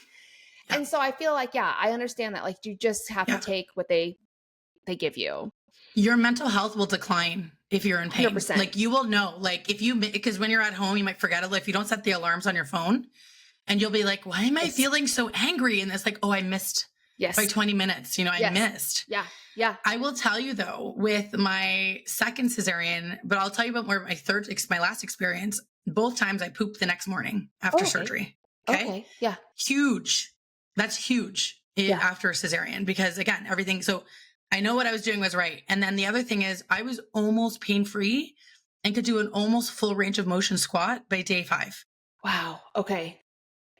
Speaker 1: Yeah. And so I feel like, I understand that. Like you just have to take what they give you.
Speaker 2: Your mental health will decline if you're in pain.
Speaker 1: 100%.
Speaker 2: Like you will know, like because when you're at home, you might forget it. If you don't set the alarms on your phone and you'll be like, why am I feeling so angry? And it's like, oh, I missed by 20 minutes, I missed. Yeah. Yeah. I will tell you though, with my second cesarean, but I'll tell you about my last experience. Both times I pooped the next morning after surgery. Okay.
Speaker 1: Yeah.
Speaker 2: Huge. That's huge after a cesarean, because again, everything. So I know what I was doing was right. And then the other thing is I was almost pain-free and could do an almost full range of motion squat by day 5.
Speaker 1: Wow. Okay.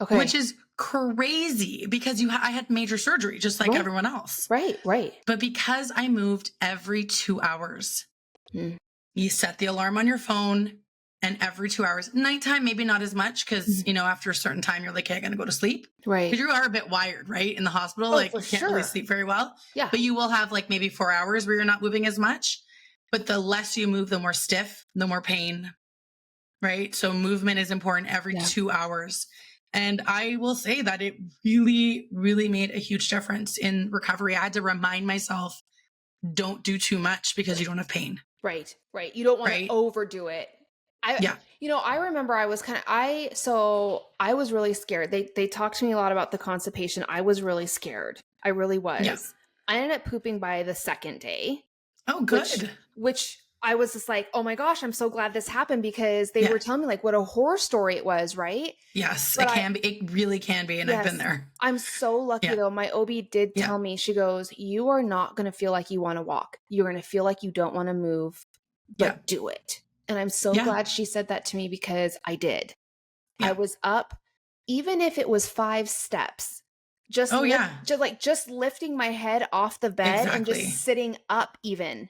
Speaker 2: Which is crazy because I had major surgery just like everyone else.
Speaker 1: Right.
Speaker 2: But because I moved every 2 hours, you set the alarm on your phone, and every 2 hours, nighttime, maybe not as much because, after a certain time, you're like, hey, I'm going to go to sleep.
Speaker 1: Right.
Speaker 2: Because you are a bit wired, right? In the hospital, like you can't really sleep very well. Yeah. But you will have like maybe 4 hours where you're not moving as much. But the less you move, the more stiff, the more pain, right? So movement is important every 2 hours. And I will say that it really, really made a huge difference in recovery. I had to remind myself, don't do too much because you don't have pain.
Speaker 1: Right. You don't want to overdo it. I remember I was I was really scared. They talked to me a lot about the constipation. I was really scared. I really was. Yeah. I ended up pooping by the second day.
Speaker 2: Oh, good.
Speaker 1: Which I was just like, oh my gosh, I'm so glad this happened, because they were telling me like what a horror story it was, right?
Speaker 2: Yes, but it can be. It really can be. And I've been there.
Speaker 1: I'm so lucky though. My OB did tell me, she goes, you are not going to feel like you want to walk. You're going to feel like you don't want to move, but do it. And I'm so glad she said that to me, because I did. Yeah. I was up, even if it was 5 steps, just lifting my head off the bed and just sitting up even.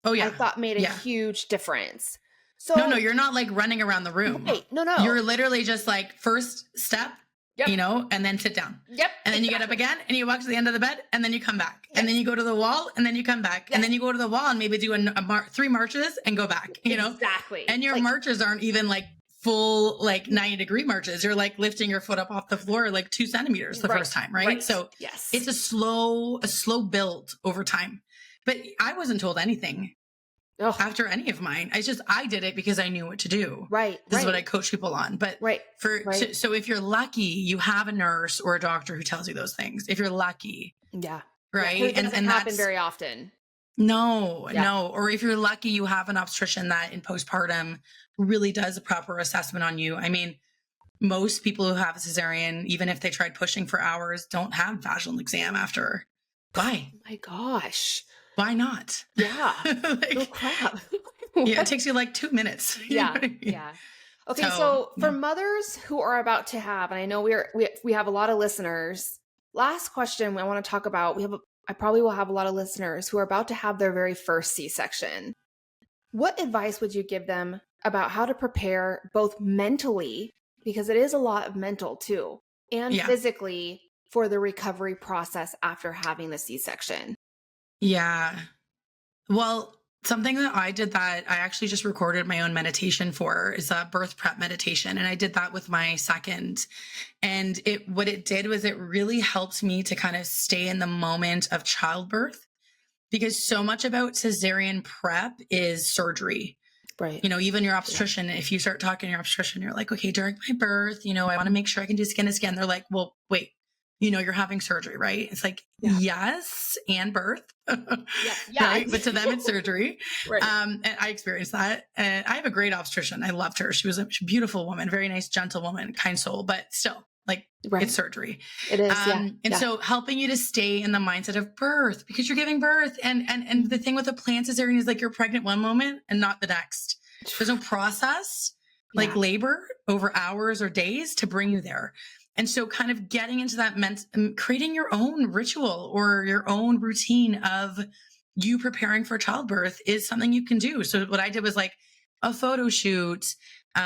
Speaker 1: Oh yeah. I thought made a huge difference. So
Speaker 2: no, you're not like running around the room.
Speaker 1: Right. No.
Speaker 2: You're literally just like first step, and then sit down. Yep. And then you get up again and you walk to the end of the bed and then you come back. Yes. And then you go to the wall and then you come back. Yes. And then you go to the wall and maybe do 3 marches and go back, you know?
Speaker 1: Exactly.
Speaker 2: And your marches aren't even like full like 90-degree marches. You're like lifting your foot up off the floor like 2 centimeters the first time, right? So
Speaker 1: yes,
Speaker 2: it's a slow build over time. But I wasn't told anything after any of mine. I did it because I knew what to do. This is what I coach people on. But so if you're lucky, you have a nurse or a doctor who tells you those things. If you're lucky.
Speaker 1: Yeah.
Speaker 2: Right.
Speaker 1: Yeah, it doesn't happen very often.
Speaker 2: No. Or if you're lucky, you have an obstetrician that in postpartum really does a proper assessment on you. I mean, most people who have a cesarean, even if they tried pushing for hours, don't have vaginal exam after. Why?
Speaker 1: Oh my gosh.
Speaker 2: Why not?
Speaker 1: Yeah.
Speaker 2: Like,
Speaker 1: oh crap.
Speaker 2: Yeah, it takes you like 2 minutes.
Speaker 1: Yeah. Yeah. Okay. So for mothers who are about to have, and I know we have a lot of listeners. Last question I want to talk about. I probably will have a lot of listeners who are about to have their very first C-section. What advice would you give them about how to prepare both mentally, because it is a lot of mental too, and physically for the recovery process after having the C-section?
Speaker 2: Yeah. Well, something that I did that I actually just recorded my own meditation for is a birth prep meditation. And I did that with my second. And what it did was it really helped me to kind of stay in the moment of childbirth, because so much about cesarean prep is surgery.
Speaker 1: Right.
Speaker 2: Even your obstetrician, if you start talking to your obstetrician, you're like, okay, during my birth, I want to make sure I can do skin to skin. They're like, well, wait, you're having surgery, right? It's like, yes, and birth. Right? But to them, it's surgery.
Speaker 1: Right.
Speaker 2: And I experienced that. And I have a great obstetrician. I loved her. She was a beautiful woman, very nice, gentle woman, kind soul, but still, like, it's surgery.
Speaker 1: It is.
Speaker 2: And so helping you to stay in the mindset of birth, because you're giving birth. And the thing with a planned cesarean is like you're pregnant one moment and not the next. There's no process like labor over hours or days to bring you there. And so kind of getting into that creating your own ritual or your own routine of you preparing for childbirth is something you can do. So what I did was like a photo shoot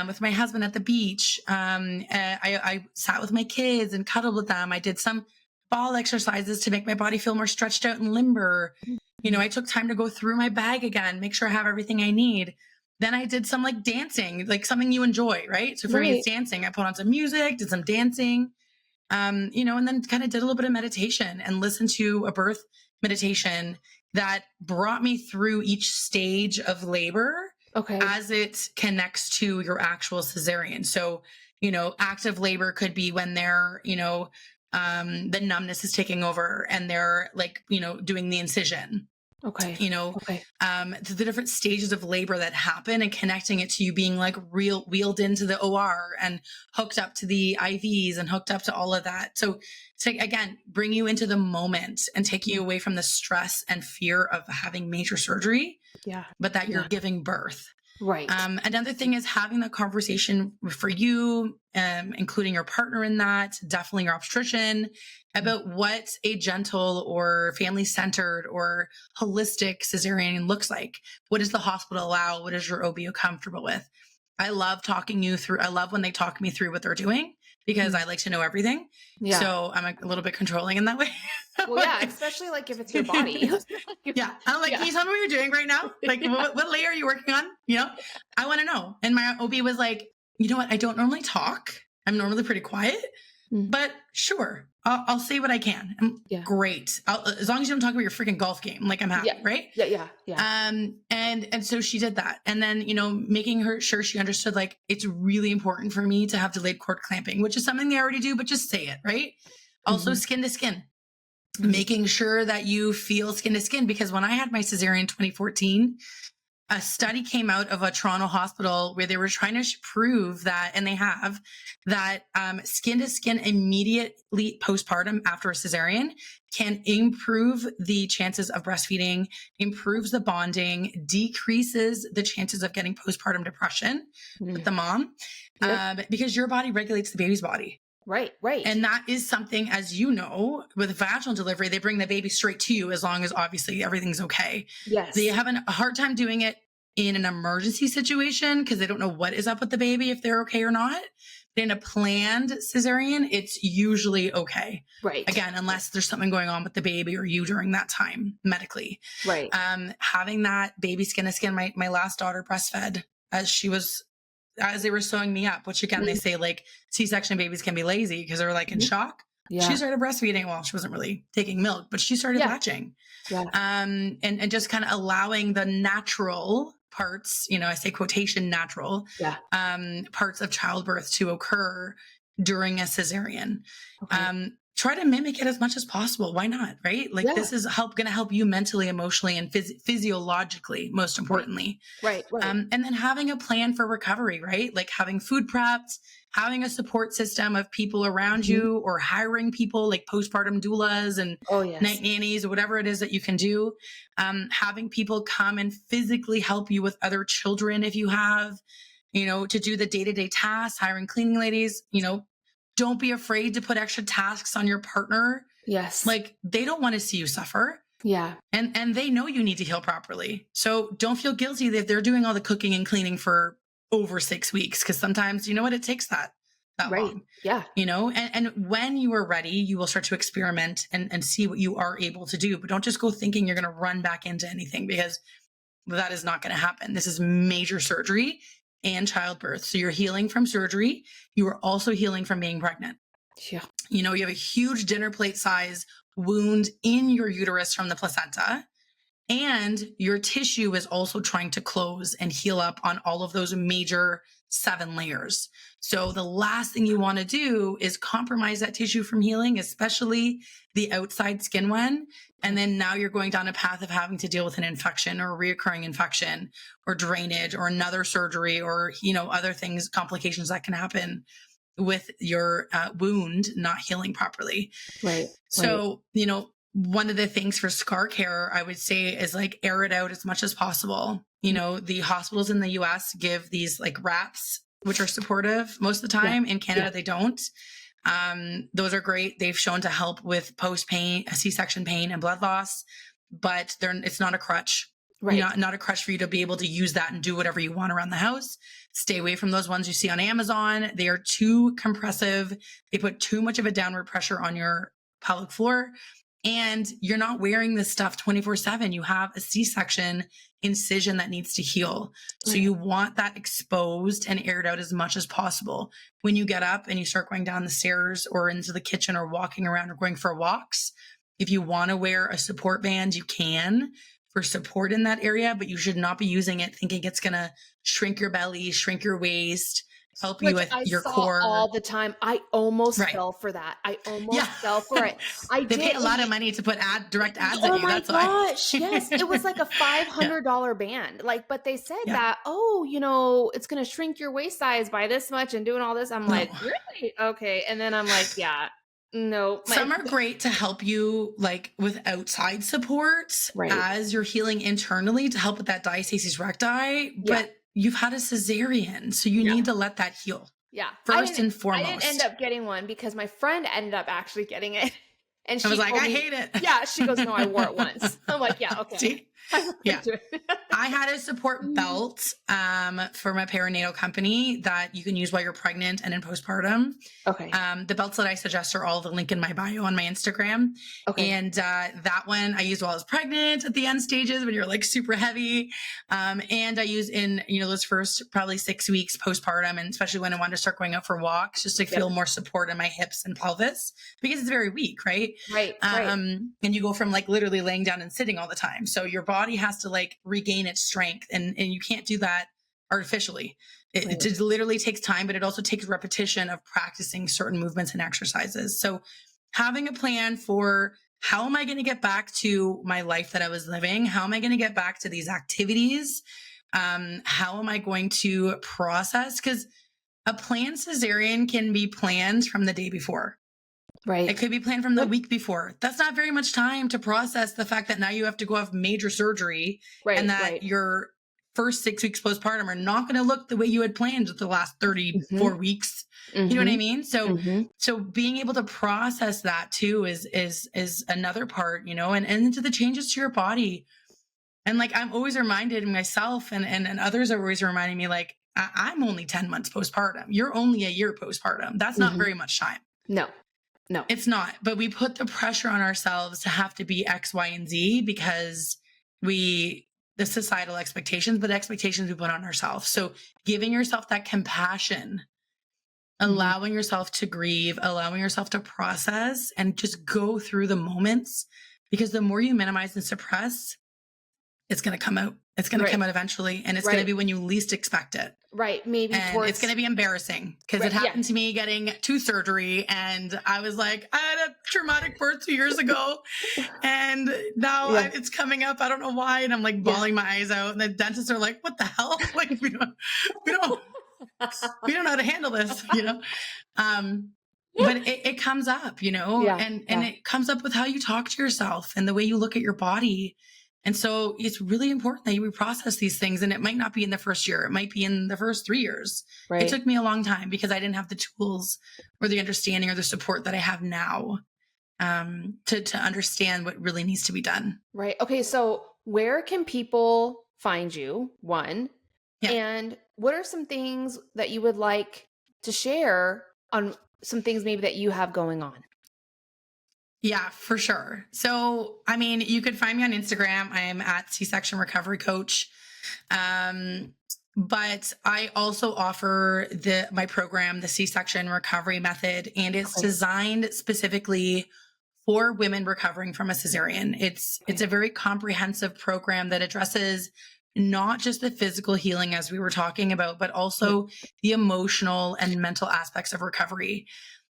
Speaker 2: with my husband at the beach. I sat with my kids and cuddled with them. I did some ball exercises to make my body feel more stretched out and limber. I took time to go through my bag again, make sure I have everything I need. Then I did some like dancing, like something you enjoy, right? So for me, it's dancing. I put on some music, did some dancing, and then kind of did a little bit of meditation and listened to a birth meditation that brought me through each stage of labor as it connects to your actual cesarean. So, active labor could be when they're, the numbness is taking over and they're like, doing the incision. The different stages of labor that happen and connecting it to you being like wheeled into the OR and hooked up to the IVs and hooked up to all of that. So to, again, bring you into the moment and take you away from the stress and fear of having major surgery, but that you're giving birth.
Speaker 1: Right.
Speaker 2: Another thing is having that conversation for you, including your partner in that, definitely your obstetrician, about what a gentle or family-centered or holistic cesarean looks like. What does the hospital allow? What is your OB comfortable with? I love when they talk me through what they're doing, because I like to know everything. Yeah. So I'm a little bit controlling in that way.
Speaker 1: Well, yeah, especially like if it's your body.
Speaker 2: Yeah. I'm like, can you tell me what you're doing right now? Like, what layer are you working on? I want to know. And my OB was like, you know what? I don't normally talk. I'm normally pretty quiet, but sure, I'll say what I can. Great. As long as you don't talk about your freaking golf game, like I'm happy, right?
Speaker 1: Yeah.
Speaker 2: And so she did that. And then, making sure she understood, like, it's really important for me to have delayed cord clamping, which is something they already do, but just say it, right? Also skin to skin, making sure that you feel skin to skin, because when I had my cesarean in 2014, a study came out of a Toronto hospital where they were trying to prove that, and they have, that skin to skin immediately postpartum after a cesarean can improve the chances of breastfeeding, improves the bonding, decreases the chances of getting postpartum depression with the mom, because your body regulates the baby's body.
Speaker 1: Right.
Speaker 2: And that is something, as you know, with vaginal delivery, they bring the baby straight to you as long as obviously everything's okay.
Speaker 1: Yes.
Speaker 2: They have a hard time doing it in an emergency situation because they don't know what is up with the baby, if they're okay or not. But in a planned cesarean, it's usually okay.
Speaker 1: Right.
Speaker 2: Again, unless there's something going on with the baby or you during that time medically.
Speaker 1: Right.
Speaker 2: Having that baby skin to skin, my last daughter breastfed as she was as they were sewing me up, which again, they say like C-section babies can be lazy because they're like in shock.
Speaker 1: Yeah.
Speaker 2: She started breastfeeding. Well, she wasn't really taking milk, but she started latching.
Speaker 1: Yeah.
Speaker 2: And just kind of allowing the natural parts, you know, I say quotation natural, parts of childbirth to occur during a cesarean.
Speaker 1: Okay.
Speaker 2: Try to mimic it as much as possible. Why not? Right? Like this is going to help you mentally, emotionally, and physiologically, most importantly.
Speaker 1: Right.
Speaker 2: And then having a plan for recovery, right? Like having food prepped, having a support system of people around you, or hiring people like postpartum doulas and night nannies or whatever it is that you can do. Having people come and physically help you with other children if you have, you know, to do the day-to-day tasks, hiring cleaning ladies, you know. Don't be afraid to put extra tasks on your partner.
Speaker 1: Yes.
Speaker 2: Like they don't want to see you suffer.
Speaker 1: Yeah.
Speaker 2: And they know you need to heal properly. So don't feel guilty if they're doing all the cooking and cleaning for over 6 weeks. Cause sometimes, you know what, it takes that long.
Speaker 1: Yeah.
Speaker 2: You know, and when you are ready, you will start to experiment and see what you are able to do. But don't just go thinking you're going to run back into anything, because that is not going to happen. This is major surgery and childbirth. So you're healing from surgery. You are also healing from being pregnant.
Speaker 1: Yeah.
Speaker 2: You know, you have a huge dinner plate size wound in your uterus from the placenta, and your tissue is also trying to close and heal up on all of those major 7 layers. So the last thing you want to do is compromise that tissue from healing, especially the outside skin one. And then now you're going down a path of having to deal with an infection or a reoccurring infection or drainage or another surgery or, you know, other things, complications that can happen with your wound not healing properly.
Speaker 1: Right.
Speaker 2: So, you know, one of the things for scar care, I would say, is like air it out as much as possible. You know, the hospitals in the US give these like wraps, which are supportive most of the time. In Canada, they don't. Those are great. They've shown to help with post-pain, C-section pain and blood loss, but it's not a crutch.
Speaker 1: Right.
Speaker 2: Not a crutch for you to be able to use that and do whatever you want around the house. Stay away from those ones you see on Amazon. They are too compressive. They put too much of a downward pressure on your pelvic floor. And you're not wearing this stuff 24/7. You have a C-section incision that needs to heal. So you want that exposed and aired out as much as possible. When you get up and you start going down the stairs or into the kitchen or walking around or going for walks, if you want to wear a support band, you can for support in that area, but you should not be using it thinking it's going to shrink your belly, shrink your waist, help you with your core
Speaker 1: all the time. I almost fell for that. I almost fell for it.
Speaker 2: They pay a lot of money to put direct ads at you. That's
Speaker 1: why. Oh my gosh. Yes. It was like a $500 band. Like, but they said that, you know, it's going to shrink your waist size by this much and doing all this. I'm like, really? Okay. And then I'm like, no.
Speaker 2: Some are great to help you like with outside support as you're healing internally to help with that diastasis recti. But you've had a cesarean, so you need to let that heal.
Speaker 1: Yeah.
Speaker 2: First and foremost.
Speaker 1: I didn't end up getting one because my friend ended up actually getting it. And she
Speaker 2: was like, I hate it.
Speaker 1: Yeah. She goes, no, I wore it once. I'm like, yeah, okay.
Speaker 2: See? Yeah. I had a support belt for my perinatal company that you can use while you're pregnant and in postpartum.
Speaker 1: Okay.
Speaker 2: The belts that I suggest are all the link in my bio on my Instagram. Okay. And that one I used while I was pregnant at the end stages when you're like super heavy. And I use in, you know, those first probably 6 weeks postpartum, and especially when I wanted to start going out for walks just to feel more support in my hips and pelvis because it's very weak, right?
Speaker 1: Right.
Speaker 2: And you go from like literally laying down and sitting all the time. So your body has to like regain its strength, and you can't do that artificially. It literally takes time, but it also takes repetition of practicing certain movements and exercises. So having a plan for how am I going to get back to my life that I was living? How am I going to get back to these activities? How am I going to process? Because a planned cesarean can be planned from the day before.
Speaker 1: Right.
Speaker 2: It could be planned from the week before. That's not very much time to process the fact that now you have to go have major surgery and that your first 6 weeks postpartum are not going to look the way you had planned the last 34 weeks. You know what I mean? So being able to process that too is another part, you know, and into the changes to your body. And like, I'm always reminded myself and others are always reminding me, like, I'm only 10 months postpartum. You're only a year postpartum. That's not very much time.
Speaker 1: No,
Speaker 2: it's not. But we put the pressure on ourselves to have to be X, Y, and Z because we the societal expectations, but expectations we put on ourselves. So giving yourself that compassion, allowing yourself to grieve, allowing yourself to process and just go through the moments, because the more you minimize and suppress, it's going to come out. It's going to come out eventually. And it's going to be when you least expect it.
Speaker 1: Right. Maybe
Speaker 2: and it's going to be embarrassing, because it happened to me getting tooth surgery. And I was like, I had a traumatic birth 2 years ago and now it's coming up. I don't know why. And I'm like bawling my eyes out. And the dentists are like, what the hell? Like, we don't know how to handle this, you know? But it comes up, you know, and it comes up with how you talk to yourself and the way you look at your body. And so it's really important that you process these things. And it might not be in the first year. It might be in the first 3 years. Right. It took me a long time because I didn't have the tools or the understanding or the support that I have now to understand what really needs to be done.
Speaker 1: Right. Okay. So where can people find you? One. Yeah. And what are some things that you would like to share on some things maybe that you have going on?
Speaker 2: Yeah, for sure. So, I mean, you could find me on Instagram. I am at C-section recovery coach. But I also offer my program, the C-section recovery method, and it's designed specifically for women recovering from a cesarean. It's a very comprehensive program that addresses not just the physical healing as we were talking about, but also the emotional and mental aspects of recovery.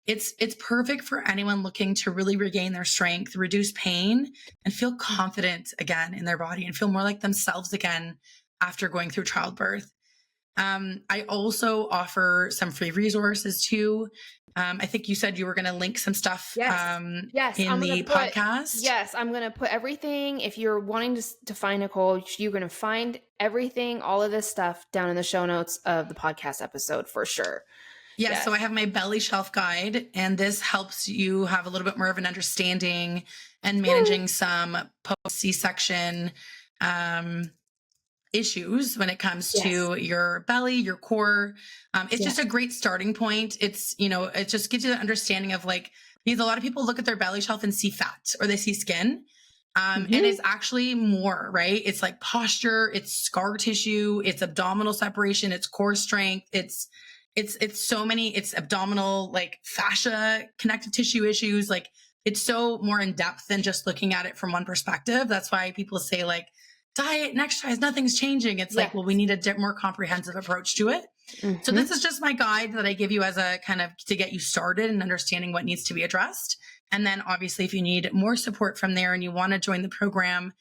Speaker 2: It's perfect for anyone looking to really regain their strength, reduce pain, and feel confident again in their body and feel more like themselves again after going through childbirth. I also offer some free resources too. I think you said you were going to link some stuff in the podcast.
Speaker 1: Yes, I'm going to put everything. If you're wanting to find Nicole, you're going to find everything, all of this stuff down in the show notes of the podcast episode for sure.
Speaker 2: Yes. So I have my belly shelf guide, and this helps you have a little bit more of an understanding and managing some post C-section issues when it comes to your belly, your core. It's just a great starting point. It's, it just gives you the understanding of like, because a lot of people look at their belly shelf and see fat or they see skin. And it's actually more, right? It's like posture, it's scar tissue, it's abdominal separation, it's core strength, it's so many, it's abdominal, like fascia, connective tissue issues. Like it's so more in depth than just looking at it from one perspective. That's why people say like diet and exercise, nothing's changing. It's like, well, we need a more comprehensive approach to it. So this is just my guide that I give you as a kind of to get you started and understanding what needs to be addressed. And then obviously if you need more support from there and you want to join the program,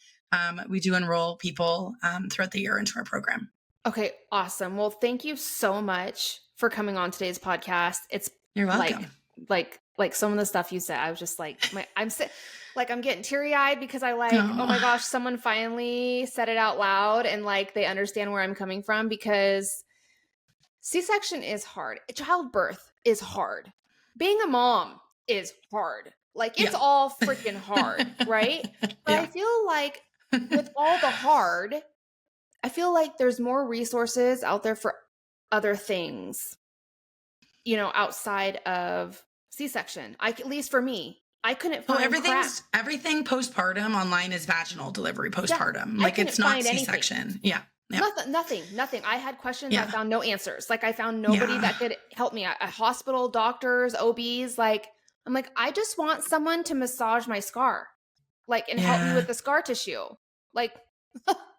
Speaker 2: we do enroll people throughout the year into our program.
Speaker 1: Okay. Awesome. Well, thank you so much for coming on today's podcast.
Speaker 2: You're welcome.
Speaker 1: Like some of the stuff you said, I was just like, I'm getting teary eyed because oh my gosh, someone finally said it out loud and like, they understand where I'm coming from, because C-section is hard. Childbirth is hard. Being a mom is hard. Like it's all freaking hard. Right. But I feel like with all the hard, I feel like there's more resources out there for other things, outside of C-section. At least for me, I couldn't find
Speaker 2: everything postpartum online is vaginal delivery postpartum. Like it's not C-section. Anything. Yeah.
Speaker 1: Nothing. I had questions. I found no answers. Like I found nobody that could help me. A hospital, doctors, OBs. Like I'm like, I just want someone to massage my scar, like, and help me with the scar tissue. Like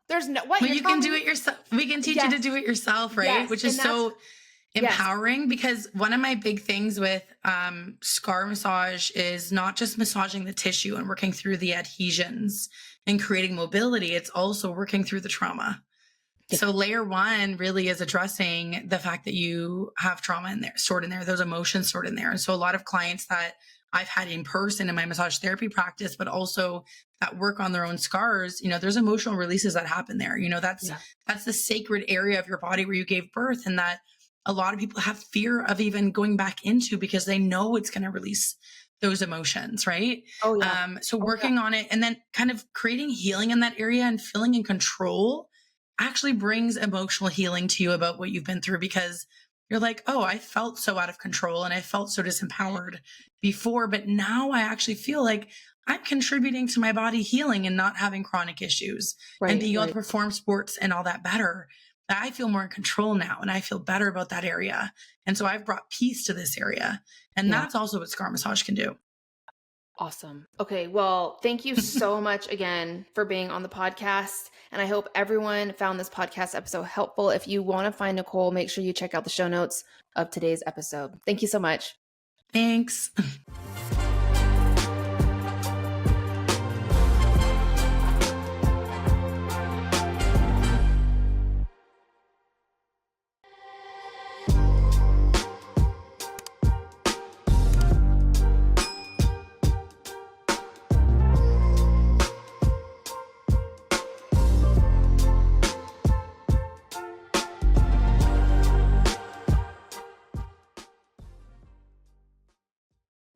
Speaker 1: there's no what.
Speaker 2: Well, you can do it yourself. We can teach you to do it yourself, right?
Speaker 1: Yes.
Speaker 2: Which is so empowering, because one of my big things with scar massage is not just massaging the tissue and working through the adhesions and creating mobility. It's also working through the trauma. Yeah. So layer one really is addressing the fact that you have trauma in there, stored in there, those emotions stored in there. And so a lot of clients that I've had in person in my massage therapy practice, but also that work on their own scars, there's emotional releases that happen there. That's the sacred area of your body where you gave birth, and that a lot of people have fear of even going back into, because they know it's going to release those emotions. Right.
Speaker 1: Oh, yeah.
Speaker 2: So working on it and then kind of creating healing in that area and feeling in control actually brings emotional healing to you about what you've been through, because you're like, oh, I felt so out of control and I felt so disempowered before, but now I actually feel like I'm contributing to my body healing and not having chronic issues and being able to perform sports and all that better. I feel more in control now and I feel better about that area. And so I've brought peace to this area. And that's also what scar massage can do.
Speaker 1: Awesome. Okay. Well, thank you so much again for being on the podcast. And I hope everyone found this podcast episode helpful. If you want to find Nicole, make sure you check out the show notes of today's episode. Thank you so much.
Speaker 2: Thanks.